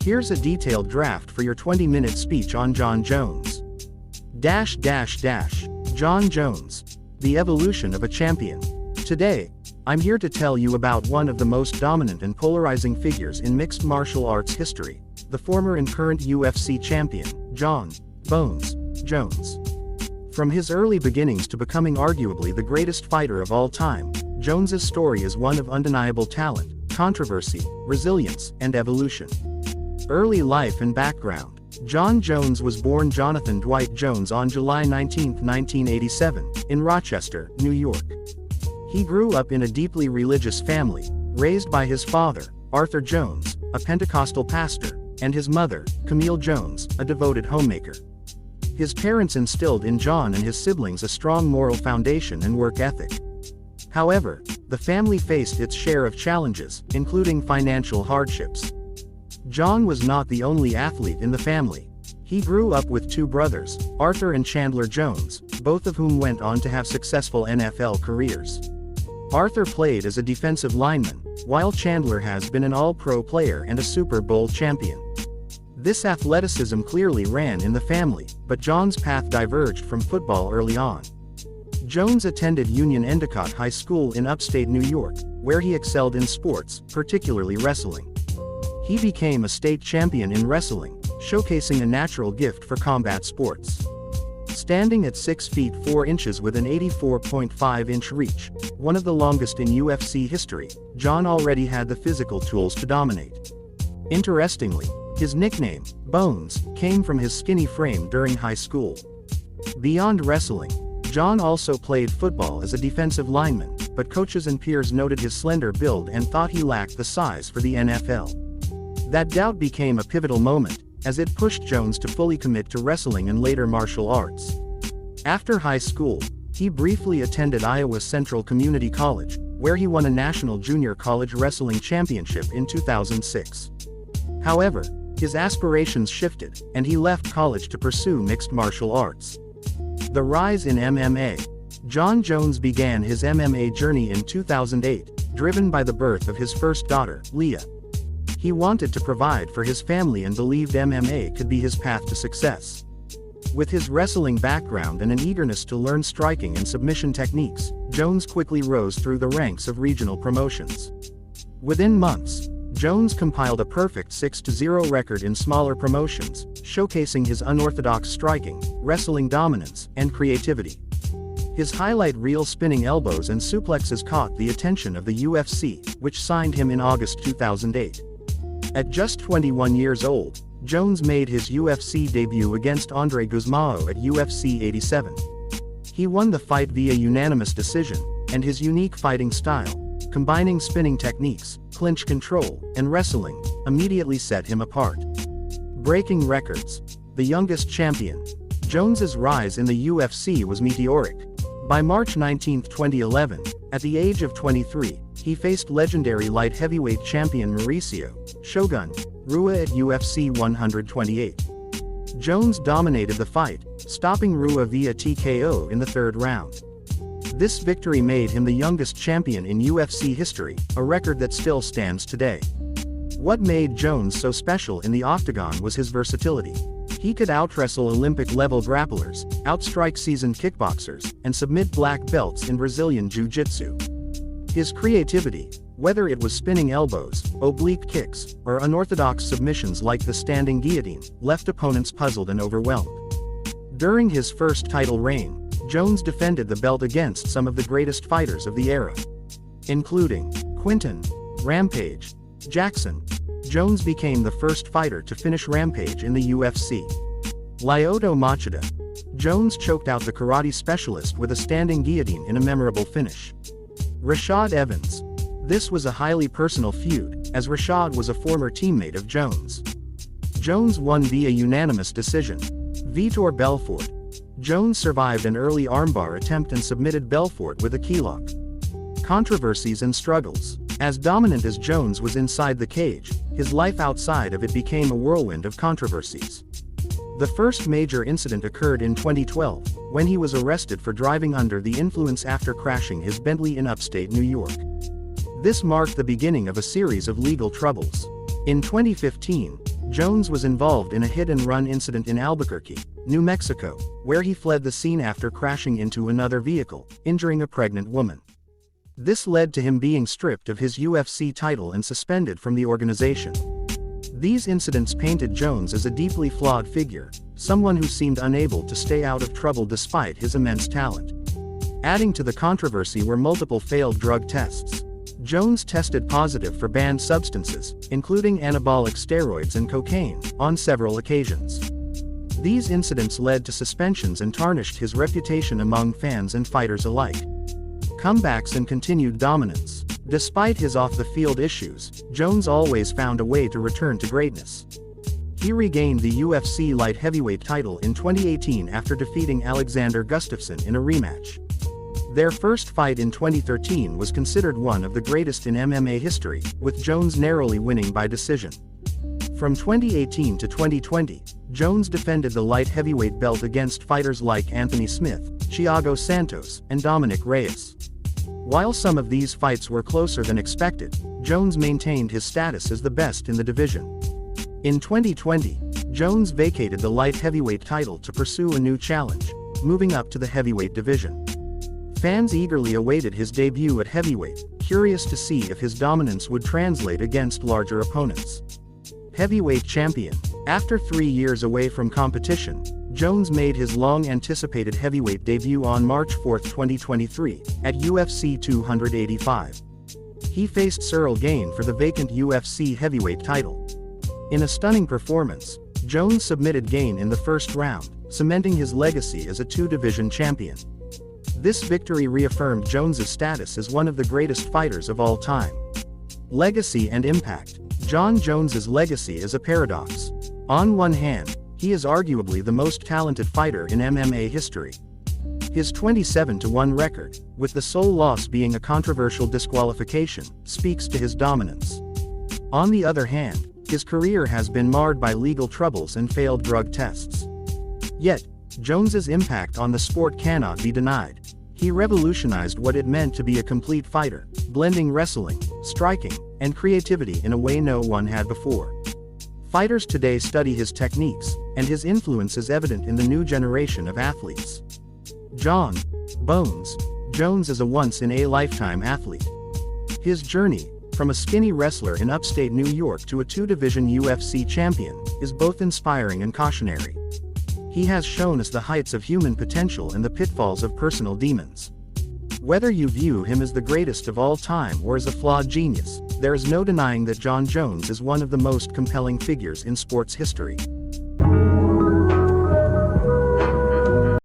Here's a detailed draft for your 20-minute speech on Jon Jones. Jon Jones. The evolution of a champion. Today, I'm here to tell you about one of the most dominant and polarizing figures in mixed martial arts history, the former and current UFC champion, Jon "Bones" Jones. From his early beginnings to becoming arguably the greatest fighter of all time, Jones's story is one of undeniable talent, controversy, resilience, and evolution. Early life and background. Jon Jones was born Jonathan Dwight Jones on July 19, 1987, in Rochester, New York. He grew up in a deeply religious family, raised by his father, Arthur Jones, a Pentecostal pastor, and his mother, Camille Jones, a devoted homemaker. His parents instilled in Jon and his siblings a strong moral foundation and work ethic. However, the family faced its share of challenges, including financial hardships. Jon was not the only athlete in the family. He grew up with two brothers, Arthur and Chandler Jones, both of whom went on to have successful NFL careers. Arthur played as a defensive lineman, while Chandler has been an All-Pro player and a Super Bowl champion. This athleticism clearly ran in the family, but Jon's path diverged from football early on. Jones attended Union Endicott High School in upstate New York, where he excelled in sports, particularly wrestling. He became a state champion in wrestling, showcasing a natural gift for combat sports. Standing at 6 feet 4 inches with an 84.5-inch reach, one of the longest in UFC history, Jon already had the physical tools to dominate. Interestingly, his nickname, Bones, came from his skinny frame during high school. Beyond wrestling, Jon also played football as a defensive lineman, but coaches and peers noted his slender build and thought he lacked the size for the NFL. That doubt became a pivotal moment, as it pushed Jones to fully commit to wrestling and later martial arts. After high school, he briefly attended Iowa Central Community College, where he won a national junior college wrestling championship in 2006. However, his aspirations shifted, and he left college to pursue mixed martial arts. The rise in MMA. Jon Jones began his MMA journey in 2008, driven by the birth of his first daughter, Leah. He wanted to provide for his family and believed MMA could be his path to success. With his wrestling background and an eagerness to learn striking and submission techniques, Jones quickly rose through the ranks of regional promotions. Within months, Jones compiled a perfect 6-0 record in smaller promotions, showcasing his unorthodox striking, wrestling dominance, and creativity. His highlight reel spinning elbows and suplexes caught the attention of the UFC, which signed him in August 2008. At just 21 years old, Jones made his UFC debut against Andre Guzmão at UFC 87. He won the fight via unanimous decision, and his unique fighting style, combining spinning techniques, clinch control, and wrestling, immediately set him apart. Breaking records. The youngest champion. Jones's rise in the UFC was meteoric. By March 19, 2011, at the age of 23, he faced legendary light heavyweight champion Mauricio "Shogun" Rua at UFC 128. Jones dominated the fight, stopping Rua via TKO in the third round. This victory made him the youngest champion in UFC history, a record that still stands today. What made Jones so special in the octagon was his versatility. He could outwrestle Olympic-level grapplers, outstrike seasoned kickboxers, and submit black belts in Brazilian Jiu-Jitsu. His creativity, whether it was spinning elbows, oblique kicks, or unorthodox submissions like the standing guillotine, left opponents puzzled and overwhelmed. During his first title reign, Jones defended the belt against some of the greatest fighters of the era, including Quinton "Rampage" Jackson. Jones became the first fighter to finish Rampage in the UFC. Lyoto Machida. Jones choked out the karate specialist with a standing guillotine in a memorable finish. Rashad Evans. This was a highly personal feud, as Rashad was a former teammate of Jones. Jones won via unanimous decision. Vitor Belfort. Jones survived an early armbar attempt and submitted Belfort with a keylock. Controversies and struggles. As dominant as Jones was inside the cage, his life outside of it became a whirlwind of controversies. The first major incident occurred in 2012, when he was arrested for driving under the influence after crashing his Bentley in upstate New York. This marked the beginning of a series of legal troubles. In 2015, Jones was involved in a hit-and-run incident in Albuquerque, New Mexico, where he fled the scene after crashing into another vehicle, injuring a pregnant woman. This led to him being stripped of his UFC title and suspended from the organization. These incidents painted Jones as a deeply flawed figure, someone who seemed unable to stay out of trouble despite his immense talent. Adding to the controversy were multiple failed drug tests. Jones tested positive for banned substances, including anabolic steroids and cocaine, on several occasions. These incidents led to suspensions and tarnished his reputation among fans and fighters alike. Comebacks and continued dominance. Despite his off-the-field issues, Jones always found a way to return to greatness. He regained the UFC light heavyweight title in 2018 after defeating Alexander Gustafsson in a rematch. Their first fight in 2013 was considered one of the greatest in MMA history, with Jones narrowly winning by decision. From 2018 to 2020, Jones defended the light heavyweight belt against fighters like Anthony Smith, Thiago Santos, and Dominic Reyes. While some of these fights were closer than expected, Jones maintained his status as the best in the division. In 2020, Jones vacated the light heavyweight title to pursue a new challenge, moving up to the heavyweight division. Fans eagerly awaited his debut at heavyweight, curious to see if his dominance would translate against larger opponents. Heavyweight champion. After 3 years away from competition, Jones made his long-anticipated heavyweight debut on March 4, 2023, at UFC 285. He faced Cyril Gane for the vacant UFC heavyweight title. In a stunning performance, Jones submitted Gane in the first round, cementing his legacy as a two-division champion. This victory reaffirmed Jones's status as one of the greatest fighters of all time. Legacy and impact. Jon Jones's legacy is a paradox. On one hand, he is arguably the most talented fighter in MMA history. His 27-1 record, with the sole loss being a controversial disqualification, speaks to his dominance. On the other hand, his career has been marred by legal troubles and failed drug tests. Yet, Jones's impact on the sport cannot be denied. He revolutionized what it meant to be a complete fighter, blending wrestling, striking, and creativity in a way no one had before. Fighters today study his techniques, and his influence is evident in the new generation of athletes. Jon Bones Jones is a once-in-a-lifetime athlete. His journey, from a skinny wrestler in upstate New York to a two-division UFC champion, is both inspiring and cautionary. He has shown us the heights of human potential and the pitfalls of personal demons. Whether you view him as the greatest of all time or as a flawed genius, there is no denying that Jon Jones is one of the most compelling figures in sports history.